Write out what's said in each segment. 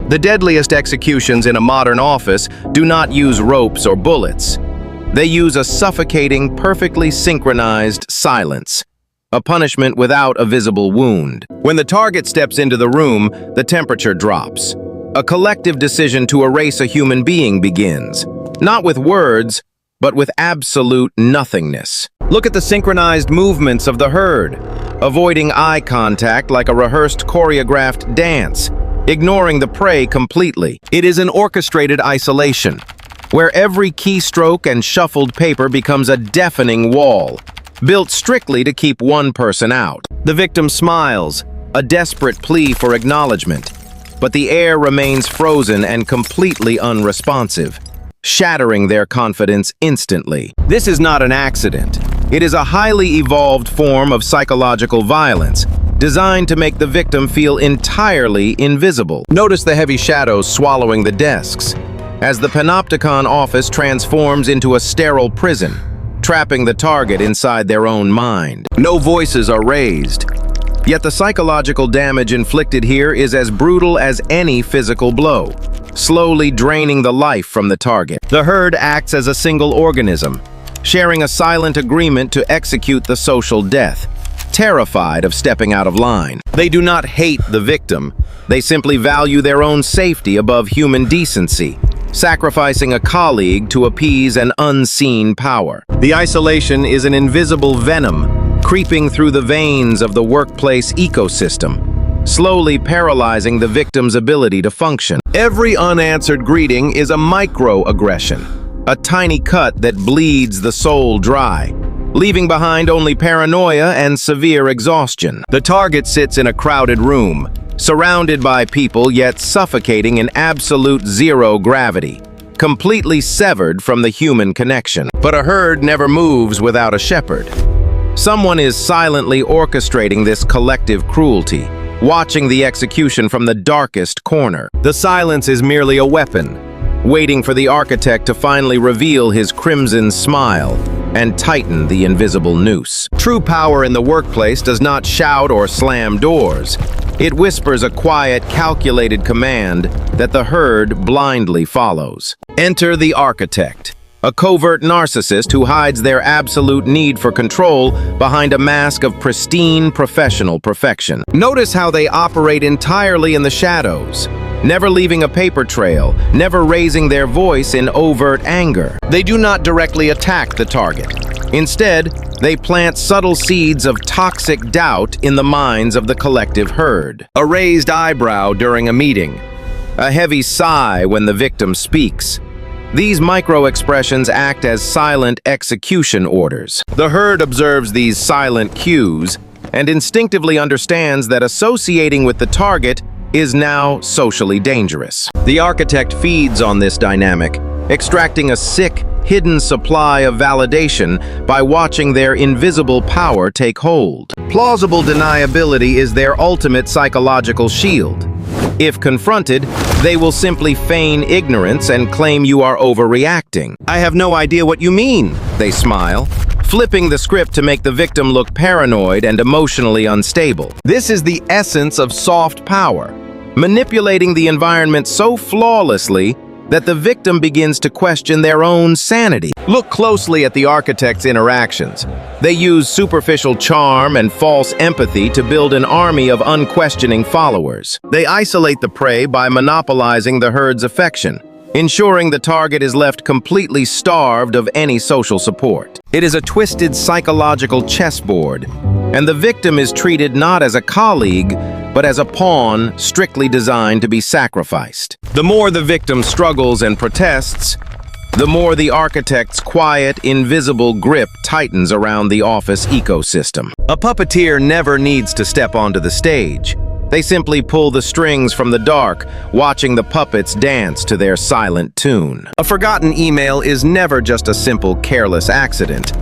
The deadliest executions in a modern office do not use ropes or bullets. They use a suffocating, perfectly synchronized silence, a punishment without a visible wound. When the target steps into the room, the temperature drops. A collective decision to erase a human being begins, not with words, but with absolute nothingness. Look at the synchronized movements of the herd, avoiding eye contact like a rehearsed choreographed dance, ignoring the prey completely. It is an orchestrated isolation, where every keystroke and shuffled paper becomes a deafening wall, built strictly to keep one person out. The victim smiles, a desperate plea for acknowledgement, but the air remains frozen and completely unresponsive, shattering their confidence instantly. This is not an accident. It is a highly evolved form of psychological violence, designed to make the victim feel entirely invisible. Notice the heavy shadows swallowing the desks, as the panopticon office transforms into a sterile prison, trapping the target inside their own mind. No voices are raised, yet the psychological damage inflicted here is as brutal as any physical blow, slowly draining the life from the target. The herd acts as a single organism, sharing a silent agreement to execute the social death, terrified of stepping out of line. They do not hate the victim. They simply value their own safety above human decency, sacrificing a colleague to appease an unseen power. The isolation is an invisible venom creeping through the veins of the workplace ecosystem, slowly paralyzing the victim's ability to function. Every unanswered greeting is a microaggression, a tiny cut that bleeds the soul dry, leaving behind only paranoia and severe exhaustion. The target sits in a crowded room, surrounded by people yet suffocating in absolute zero gravity, completely severed from the human connection. But a herd never moves without a shepherd. Someone is silently orchestrating this collective cruelty, watching the execution from the darkest corner. The silence is merely a weapon, waiting for the architect to finally reveal his crimson smile and tighten the invisible noose. True power in the workplace does not shout or slam doors. It whispers a quiet, calculated command that the herd blindly follows. Enter the architect, a covert narcissist who hides their absolute need for control behind a mask of pristine professional perfection. Notice how they operate entirely in the shadows, never leaving a paper trail, never raising their voice in overt anger. They do not directly attack the target. Instead, they plant subtle seeds of toxic doubt in the minds of the collective herd. A raised eyebrow during a meeting, a heavy sigh when the victim speaks. These micro-expressions act as silent execution orders. The herd observes these silent cues and instinctively understands that associating with the target is now socially dangerous. The architect feeds on this dynamic, extracting a sick, hidden supply of validation by watching their invisible power take hold. Plausible deniability is their ultimate psychological shield. If confronted, they will simply feign ignorance and claim you are overreacting. "I have no idea what you mean," they smile, flipping the script to make the victim look paranoid and emotionally unstable. This is the essence of soft power, manipulating the environment so flawlessly that the victim begins to question their own sanity. Look closely at the architect's interactions. They use superficial charm and false empathy to build an army of unquestioning followers. They isolate the prey by monopolizing the herd's affection, ensuring the target is left completely starved of any social support. It is a twisted psychological chessboard, and the victim is treated not as a colleague, but as a pawn strictly designed to be sacrificed. The more the victim struggles and protests, the more the architect's quiet, invisible grip tightens around the office ecosystem. A puppeteer never needs to step onto the stage. They simply pull the strings from the dark, watching the puppets dance to their silent tune. A forgotten email is never just a simple, careless accident.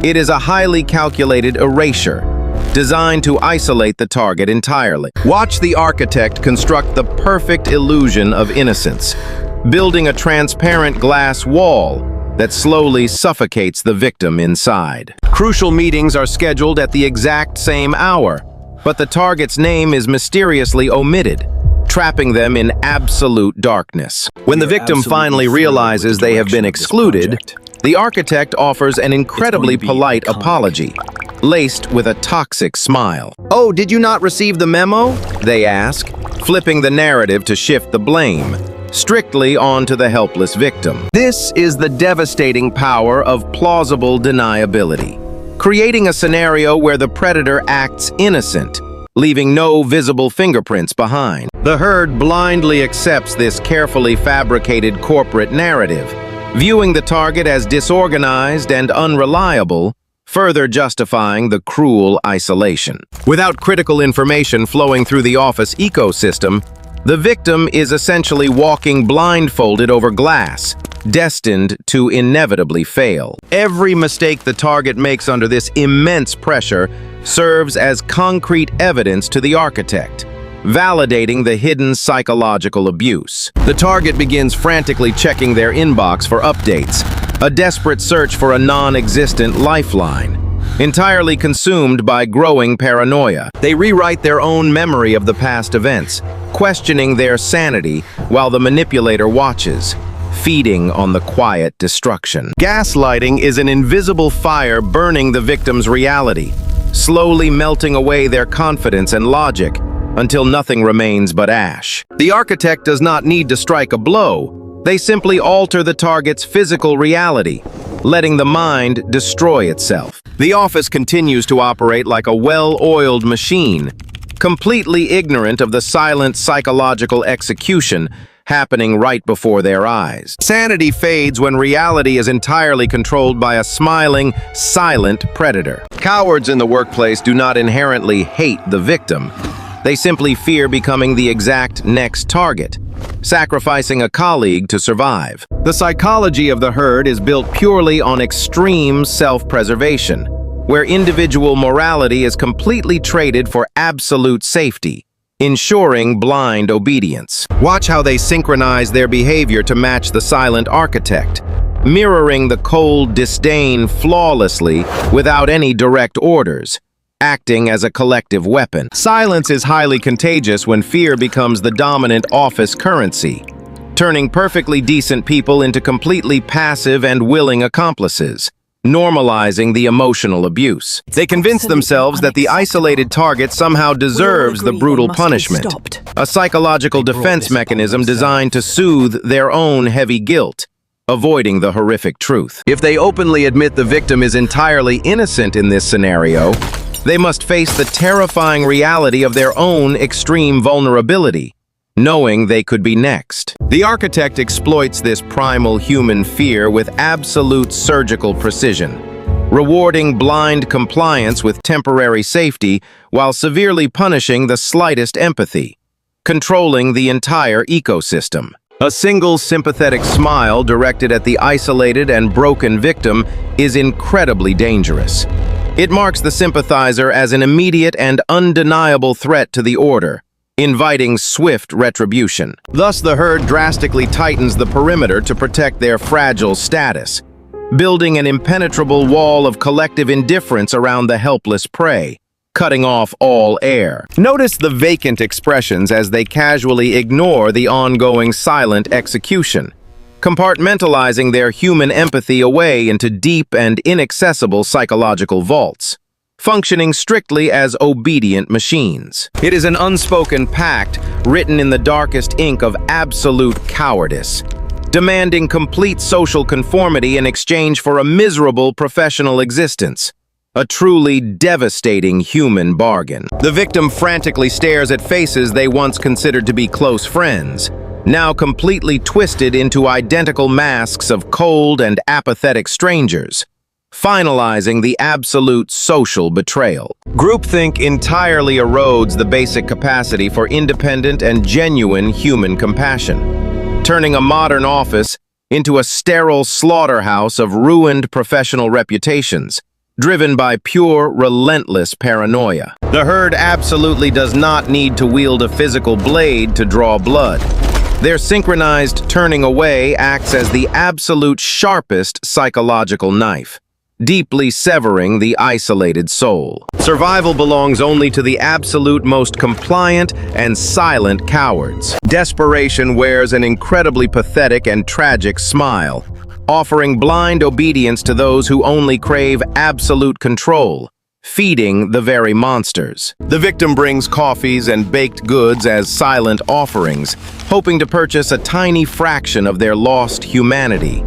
It is a highly calculated erasure, designed to isolate the target entirely. Watch the architect construct the perfect illusion of innocence, building a transparent glass wall that slowly suffocates the victim inside. Crucial meetings are scheduled at the exact same hour, but the target's name is mysteriously omitted, trapping them in absolute darkness. When the victim finally realizes they have been excluded, the architect offers an incredibly polite apology, laced with a toxic smile. "Oh, did you not receive the memo?" they ask, flipping the narrative to shift the blame strictly onto the helpless victim. This is the devastating power of plausible deniability, creating a scenario where the predator acts innocent, leaving no visible fingerprints behind. The herd blindly accepts this carefully fabricated corporate narrative, viewing the target as disorganized and unreliable, further justifying the cruel isolation. Without critical information flowing through the office ecosystem, the victim is essentially walking blindfolded over glass, destined to inevitably fail. Every mistake the target makes under this immense pressure serves as concrete evidence to the architect, validating the hidden psychological abuse. The target begins frantically checking their inbox for updates, a desperate search for a non-existent lifeline. Entirely consumed by growing paranoia, they rewrite their own memory of the past events, questioning their sanity while the manipulator watches, feeding on the quiet destruction. Gaslighting is an invisible fire burning the victim's reality, slowly melting away their confidence and logic until nothing remains but ash. The architect does not need to strike a blow. They simply alter the target's physical reality, letting the mind destroy itself. The office continues to operate like a well-oiled machine, completely ignorant of the silent psychological execution happening right before their eyes. Sanity fades when reality is entirely controlled by a smiling, silent predator. Cowards in the workplace do not inherently hate the victim. They simply fear becoming the exact next target, sacrificing a colleague to survive. The psychology of the herd is built purely on extreme self-preservation, where individual morality is completely traded for absolute safety, ensuring blind obedience. Watch how they synchronize their behavior to match the silent architect, mirroring the cold disdain flawlessly without any direct orders, acting as a collective weapon. Silence is highly contagious when fear becomes the dominant office currency, turning perfectly decent people into completely passive and willing accomplices, normalizing the emotional abuse. They convince themselves that the isolated target somehow deserves the brutal punishment, a psychological defense mechanism designed to soothe their own heavy guilt, avoiding the horrific truth. If they openly admit the victim is entirely innocent in this scenario, they must face the terrifying reality of their own extreme vulnerability, knowing they could be next. The architect exploits this primal human fear with absolute surgical precision, rewarding blind compliance with temporary safety while severely punishing the slightest empathy, controlling the entire ecosystem. A single sympathetic smile directed at the isolated and broken victim is incredibly dangerous. It marks the sympathizer as an immediate and undeniable threat to the order, inviting swift retribution. Thus, the herd drastically tightens the perimeter to protect their fragile status, building an impenetrable wall of collective indifference around the helpless prey, cutting off all air. Notice the vacant expressions as they casually ignore the ongoing silent execution, compartmentalizing their human empathy away into deep and inaccessible psychological vaults, functioning strictly as obedient machines. It is an unspoken pact written in the darkest ink of absolute cowardice, demanding complete social conformity in exchange for a miserable professional existence. A truly devastating human bargain. The victim frantically stares at faces they once considered to be close friends, now completely twisted into identical masks of cold and apathetic strangers, finalizing the absolute social betrayal. Groupthink entirely erodes the basic capacity for independent and genuine human compassion, turning a modern office into a sterile slaughterhouse of ruined professional reputations, driven by pure, relentless paranoia. The herd absolutely does not need to wield a physical blade to draw blood. Their synchronized turning away acts as the absolute sharpest psychological knife, deeply severing the isolated soul. Survival belongs only to the absolute most compliant and silent cowards. Desperation wears an incredibly pathetic and tragic smile, offering blind obedience to those who only crave absolute control, feeding the very monsters. The victim brings coffees and baked goods as silent offerings, hoping to purchase a tiny fraction of their lost humanity.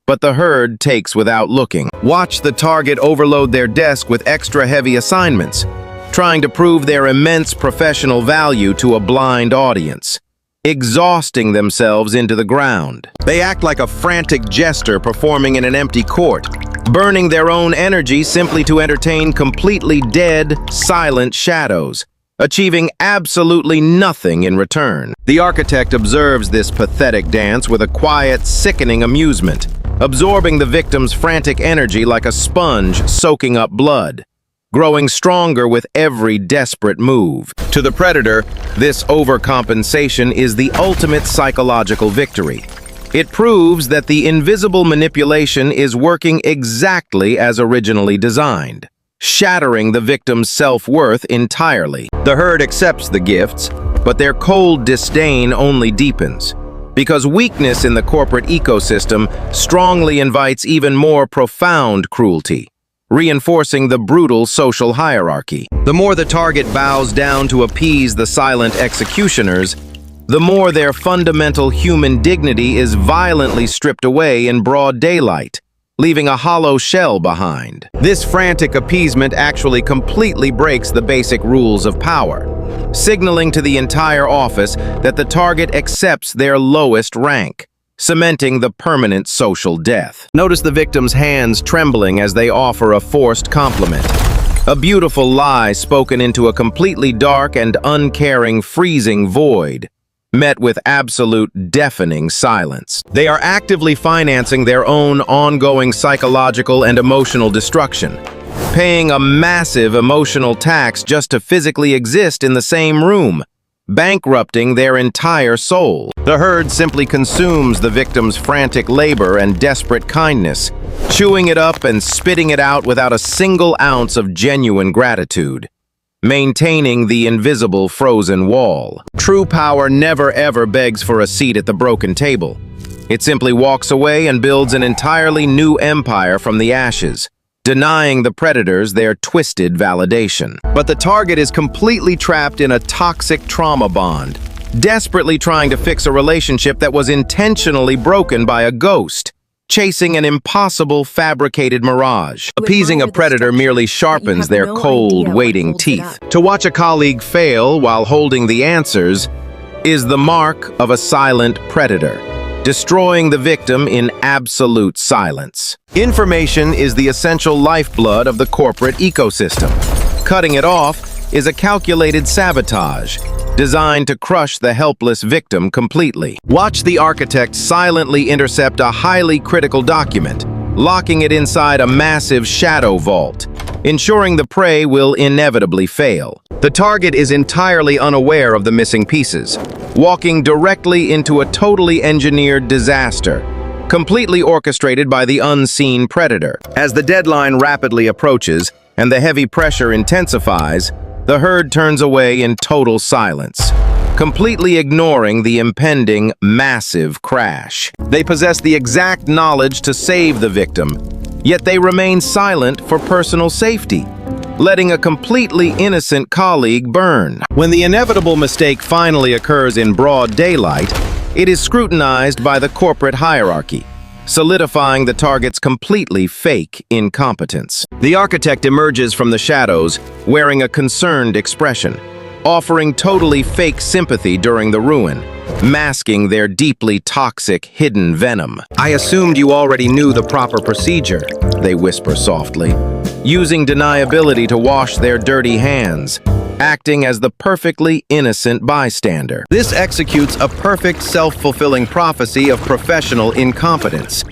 But the herd takes without looking. Watch the target overload their desk with extra heavy assignments, trying to prove their immense professional value to a blind audience, exhausting themselves into the ground. They act like a frantic jester performing in an empty court, burning their own energy simply to entertain completely dead, silent shadows, achieving absolutely nothing in return. The architect observes this pathetic dance with a quiet, sickening amusement, absorbing the victim's frantic energy like a sponge soaking up blood, growing stronger with every desperate move. To the predator, this overcompensation is the ultimate psychological victory. It proves that the invisible manipulation is working exactly as originally designed, shattering the victim's self-worth entirely. The herd accepts the gifts, but their cold disdain only deepens, because weakness in the corporate ecosystem strongly invites even more profound cruelty, reinforcing the brutal social hierarchy. The more the target bows down to appease the silent executioners, the more their fundamental human dignity is violently stripped away in broad daylight, leaving a hollow shell behind. This frantic appeasement actually completely breaks the basic rules of power, signaling to the entire office that the target accepts their lowest rank, cementing the permanent social death. Notice the victim's hands trembling as they offer a forced compliment, a beautiful lie spoken into a completely dark and uncaring, freezing void, met with absolute deafening silence. They are actively financing their own ongoing psychological and emotional destruction, paying a massive emotional tax just to physically exist in the same room, bankrupting their entire soul. The herd simply consumes the victim's frantic labor and desperate kindness, chewing it up and spitting it out without a single ounce of genuine gratitude, maintaining the invisible frozen wall. True power never ever begs for a seat at the broken table. It simply walks away and builds an entirely new empire from the ashes, denying the predators their twisted validation. But the target is completely trapped in a toxic trauma bond, desperately trying to fix a relationship that was intentionally broken by a ghost, chasing an impossible fabricated mirage. Appeasing a predator merely sharpens their cold, waiting teeth. To watch a colleague fail while holding the answers is the mark of a silent predator, destroying the victim in absolute silence. Information is the essential lifeblood of the corporate ecosystem. Cutting it off is a calculated sabotage, designed to crush the helpless victim completely. Watch the architect silently intercept a highly critical document, locking it inside a massive shadow vault, ensuring the prey will inevitably fail. The target is entirely unaware of the missing pieces, walking directly into a totally engineered disaster, completely orchestrated by the unseen predator. As the deadline rapidly approaches and the heavy pressure intensifies, the herd turns away in total silence, completely ignoring the impending massive crash. They possess the exact knowledge to save the victim, yet they remain silent for personal safety, letting a completely innocent colleague burn. When the inevitable mistake finally occurs in broad daylight, it is scrutinized by the corporate hierarchy, solidifying the target's completely fake incompetence. The architect emerges from the shadows, wearing a concerned expression, offering totally fake sympathy during the ruin, masking their deeply toxic hidden venom. "I assumed you already knew the proper procedure," they whisper softly, using deniability to wash their dirty hands, acting as the perfectly innocent bystander. This executes a perfect self-fulfilling prophecy of professional incompetence,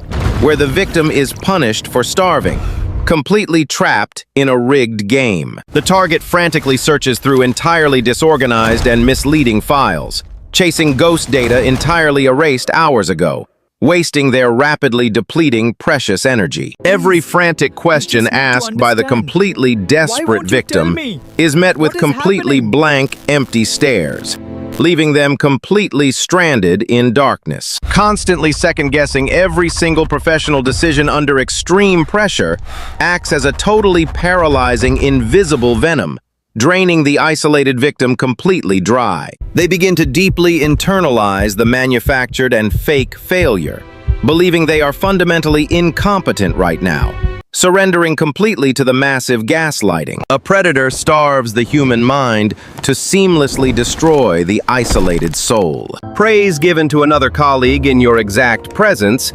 where the victim is punished for starving, completely trapped in a rigged game. The target frantically searches through entirely disorganized and misleading files, chasing ghost data entirely erased hours ago, wasting their rapidly depleting precious energy. Every frantic question asked by the completely desperate victim is met with completely blank, empty stares, leaving them completely stranded in darkness. Constantly second-guessing every single professional decision under extreme pressure acts as a totally paralyzing, invisible venom, draining the isolated victim completely dry. They begin to deeply internalize the manufactured and fake failure, believing they are fundamentally incompetent right now, surrendering completely to the massive gaslighting. A predator starves the human mind to seamlessly destroy the isolated soul. Praise given to another colleague in your exact presence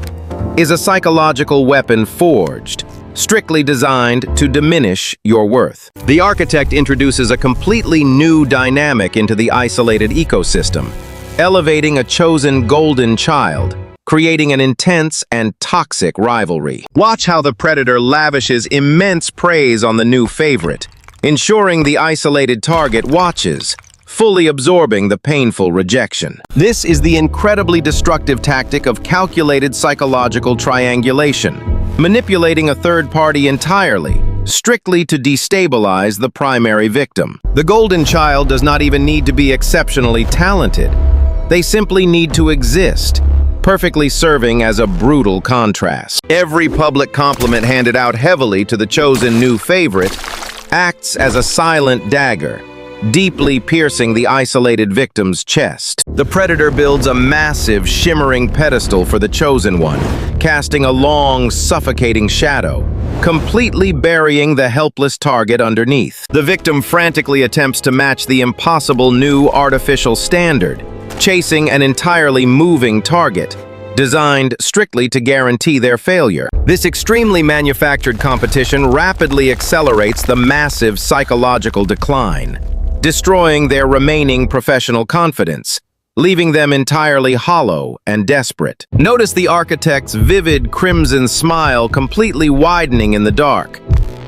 is a psychological weapon forged, strictly designed to diminish your worth. The architect introduces a completely new dynamic into the isolated ecosystem, elevating a chosen golden child, creating an intense and toxic rivalry. Watch how the predator lavishes immense praise on the new favorite, ensuring the isolated target watches, fully absorbing the painful rejection. This is the incredibly destructive tactic of calculated psychological triangulation, manipulating a third party entirely, strictly to destabilize the primary victim. The golden child does not even need to be exceptionally talented. They simply need to exist, perfectly serving as a brutal contrast. Every public compliment handed out heavily to the chosen new favorite acts as a silent dagger, deeply piercing the isolated victim's chest. The predator builds a massive, shimmering pedestal for the chosen one, casting a long, suffocating shadow, completely burying the helpless target underneath. The victim frantically attempts to match the impossible new artificial standard, chasing an entirely moving target, designed strictly to guarantee their failure. This extremely manufactured competition rapidly accelerates the massive psychological decline, destroying their remaining professional confidence, leaving them entirely hollow and desperate. Notice the architect's vivid crimson smile completely widening in the dark,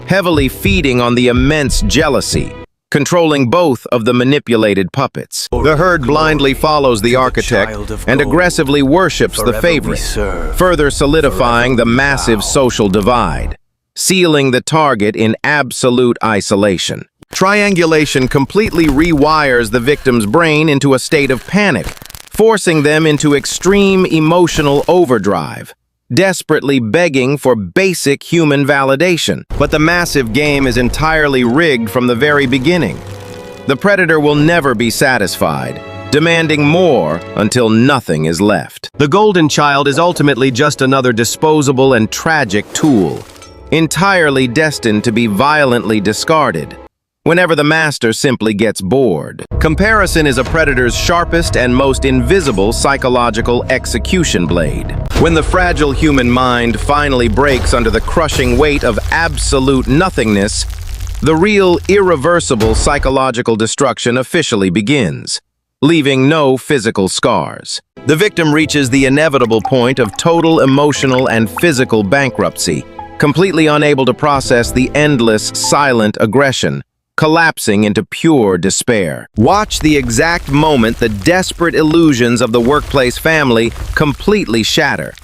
heavily feeding on the immense jealousy, controlling both of the manipulated puppets. The herd blindly follows the architect and aggressively worships the favorite, further solidifying the massive social divide, sealing the target in absolute isolation. Triangulation completely rewires the victim's brain into a state of panic, forcing them into extreme emotional overdrive, desperately begging for basic human validation. But the massive game is entirely rigged from the very beginning. The predator will never be satisfied, demanding more until nothing is left. The golden child is ultimately just another disposable and tragic tool, entirely destined to be violently discarded whenever the master simply gets bored. Comparison is a predator's sharpest and most invisible psychological execution blade. When the fragile human mind finally breaks under the crushing weight of absolute nothingness, the real, irreversible psychological destruction officially begins, leaving no physical scars. The victim reaches the inevitable point of total emotional and physical bankruptcy, completely unable to process the endless, silent aggression, collapsing into pure despair. Watch the exact moment the desperate illusions of the workplace family completely shatter,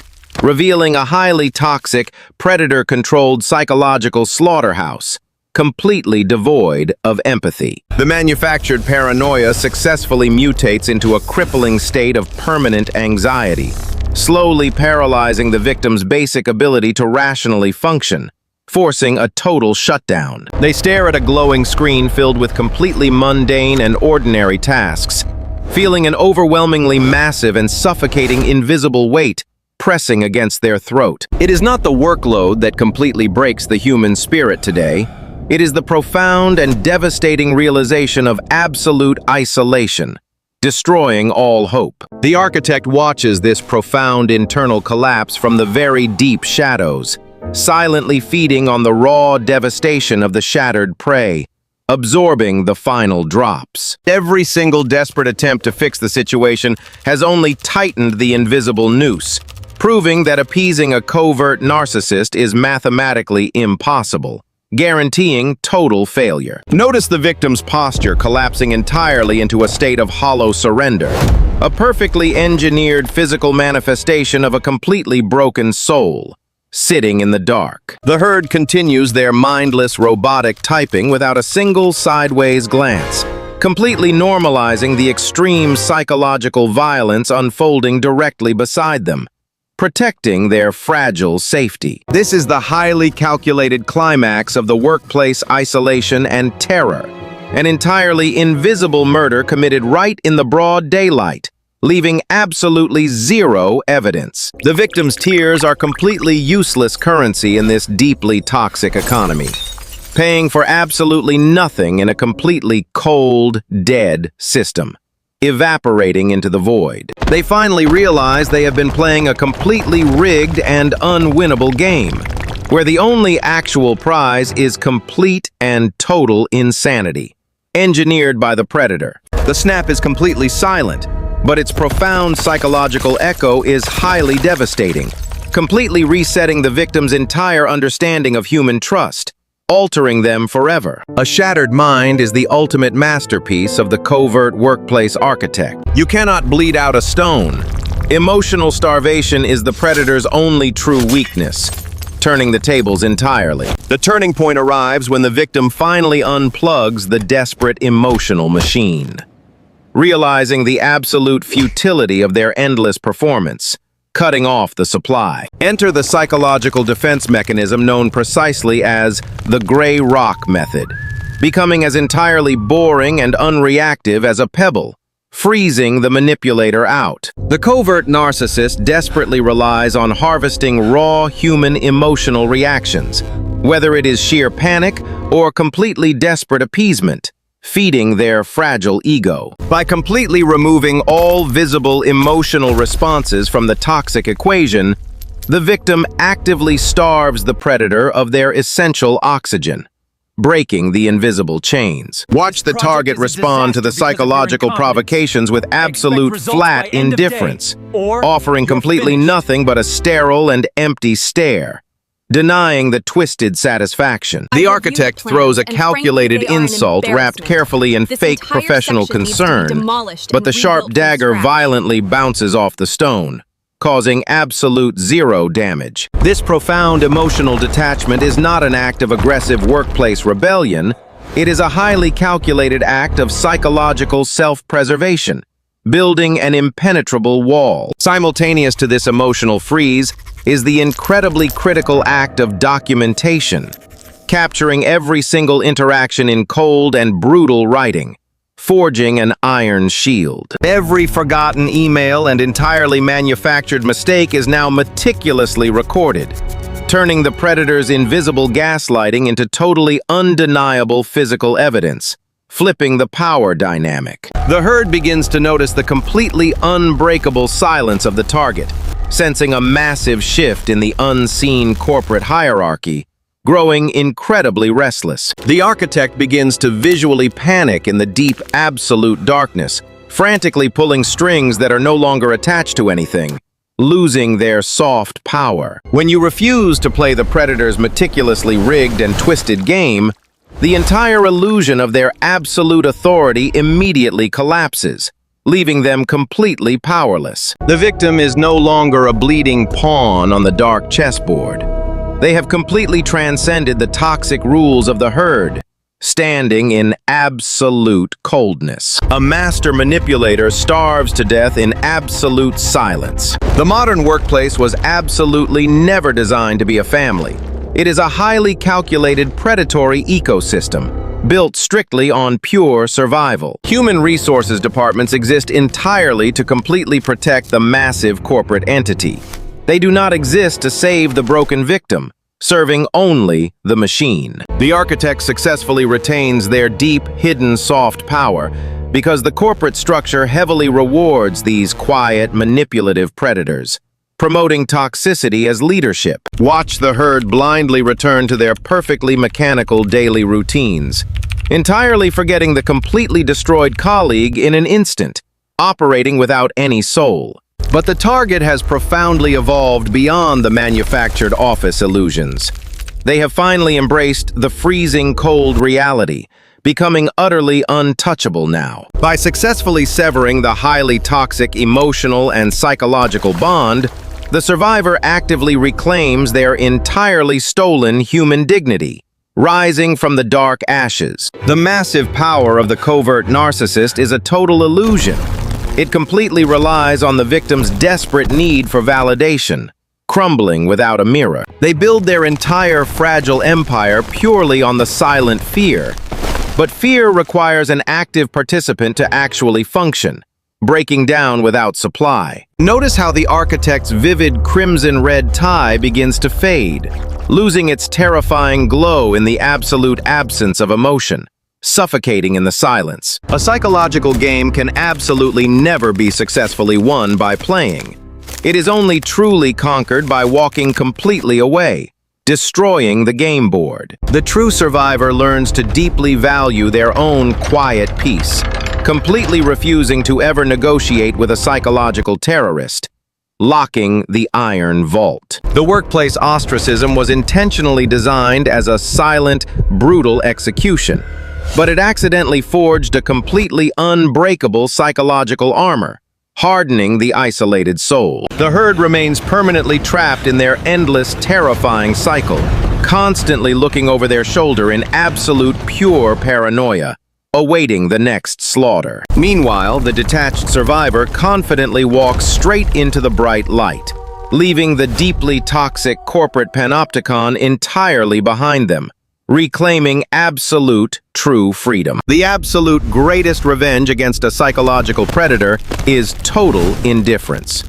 revealing a highly toxic, predator-controlled psychological slaughterhouse, completely devoid of empathy. The manufactured paranoia successfully mutates into a crippling state of permanent anxiety, slowly paralyzing the victim's basic ability to rationally function, forcing a total shutdown. They stare at a glowing screen filled with completely mundane and ordinary tasks, feeling an overwhelmingly massive and suffocating invisible weight pressing against their throat. It is not the workload that completely breaks the human spirit today. It is the profound and devastating realization of absolute isolation, destroying all hope. The architect watches this profound internal collapse from the very deep shadows, silently feeding on the raw devastation of the shattered prey, absorbing the final drops. Every single desperate attempt to fix the situation has only tightened the invisible noose, proving that appeasing a covert narcissist is mathematically impossible. guaranteeing total failure. Notice the victim's posture collapsing entirely into a state of hollow surrender, a perfectly engineered physical manifestation of a completely broken soul, sitting in the dark. The herd continues their mindless robotic typing without a single sideways glance, completely normalizing the extreme psychological violence unfolding directly beside them, protecting their fragile safety. This is the highly calculated climax of the workplace isolation and terror, an entirely invisible murder committed right in the broad daylight, leaving absolutely zero evidence. The victim's tears are completely useless currency in this deeply toxic economy, paying for absolutely nothing in a completely cold, dead system, evaporating into the void. They finally realize they have been playing a completely rigged and unwinnable game, where the only actual prize is complete and total insanity, engineered by the predator. The snap is completely silent, but its profound psychological echo is highly devastating, completely resetting the victim's entire understanding of human trust, altering them forever. A shattered mind is the ultimate masterpiece of the covert workplace architect. You cannot bleed out a stone. Emotional starvation is the predator's only true weakness, turning the tables entirely. The turning point arrives when the victim finally unplugs the desperate emotional machine, realizing the absolute futility of their endless performance, cutting off the supply. Enter the psychological defense mechanism known precisely as the gray rock method, becoming as entirely boring and unreactive as a pebble, freezing the manipulator out. The covert narcissist desperately relies on harvesting raw human emotional reactions, whether it is sheer panic or completely desperate appeasement, feeding their fragile ego. By completely removing all visible emotional responses from the toxic equation, the victim actively starves the predator of their essential oxygen, breaking the invisible chains. Watch the target respond to the psychological provocations with absolute flat indifference, offering completely nothing but a sterile and empty stare, denying the twisted satisfaction. The architect throws a calculated insult wrapped carefully in fake professional concern, but the sharp dagger violently bounces off the stone, causing absolute zero damage. This profound emotional detachment is not an act of aggressive workplace rebellion. It is a highly calculated act of psychological self-preservation, building an impenetrable wall. Simultaneous to this emotional freeze is the incredibly critical act of documentation, capturing every single interaction in cold and brutal writing, forging an iron shield. Every forgotten email and entirely manufactured mistake is now meticulously recorded, turning the predator's invisible gaslighting into totally undeniable physical evidence, flipping the power dynamic. The herd begins to notice the completely unbreakable silence of the target, sensing a massive shift in the unseen corporate hierarchy, growing incredibly restless. The architect begins to visually panic in the deep, absolute darkness, frantically pulling strings that are no longer attached to anything, losing their soft power. When you refuse to play the predator's meticulously rigged and twisted game, the entire illusion of their absolute authority immediately collapses, leaving them completely powerless. The victim is no longer a bleeding pawn on the dark chessboard. They have completely transcended the toxic rules of the herd, standing in absolute coldness. A master manipulator starves to death in absolute silence. The modern workplace was absolutely never designed to be a family. It is a highly calculated predatory ecosystem, built strictly on pure survival. Human resources departments exist entirely to completely protect the massive corporate entity. They do not exist to save the broken victim, serving only the machine. The architect successfully retains their deep, hidden soft power because the corporate structure heavily rewards these quiet, manipulative predators, promoting toxicity as leadership. Watch the herd blindly return to their perfectly mechanical daily routines, entirely forgetting the completely destroyed colleague in an instant, operating without any soul. But the target has profoundly evolved beyond the manufactured office illusions. They have finally embraced the freezing cold reality, becoming utterly untouchable now. By successfully severing the highly toxic emotional and psychological bond, the survivor actively reclaims their entirely stolen human dignity, rising from the dark ashes. The massive power of the covert narcissist is a total illusion. It completely relies on the victim's desperate need for validation, crumbling without a mirror. They build their entire fragile empire purely on the silent fear. But fear requires an active participant to actually function, breaking down without supply. Notice how the architect's vivid crimson-red tie begins to fade, losing its terrifying glow in the absolute absence of emotion, suffocating in the silence. A psychological game can absolutely never be successfully won by playing. It is only truly conquered by walking completely away, destroying the game board. The true survivor learns to deeply value their own quiet peace, completely refusing to ever negotiate with a psychological terrorist, locking the iron vault. The workplace ostracism was intentionally designed as a silent, brutal execution, but it accidentally forged a completely unbreakable psychological armor, hardening the isolated soul. The herd remains permanently trapped in their endless, terrifying cycle, constantly looking over their shoulder in absolute pure paranoia, awaiting the next slaughter. Meanwhile, the detached survivor confidently walks straight into the bright light, leaving the deeply toxic corporate panopticon entirely behind them, reclaiming absolute, true freedom. The absolute greatest revenge against a psychological predator is total indifference.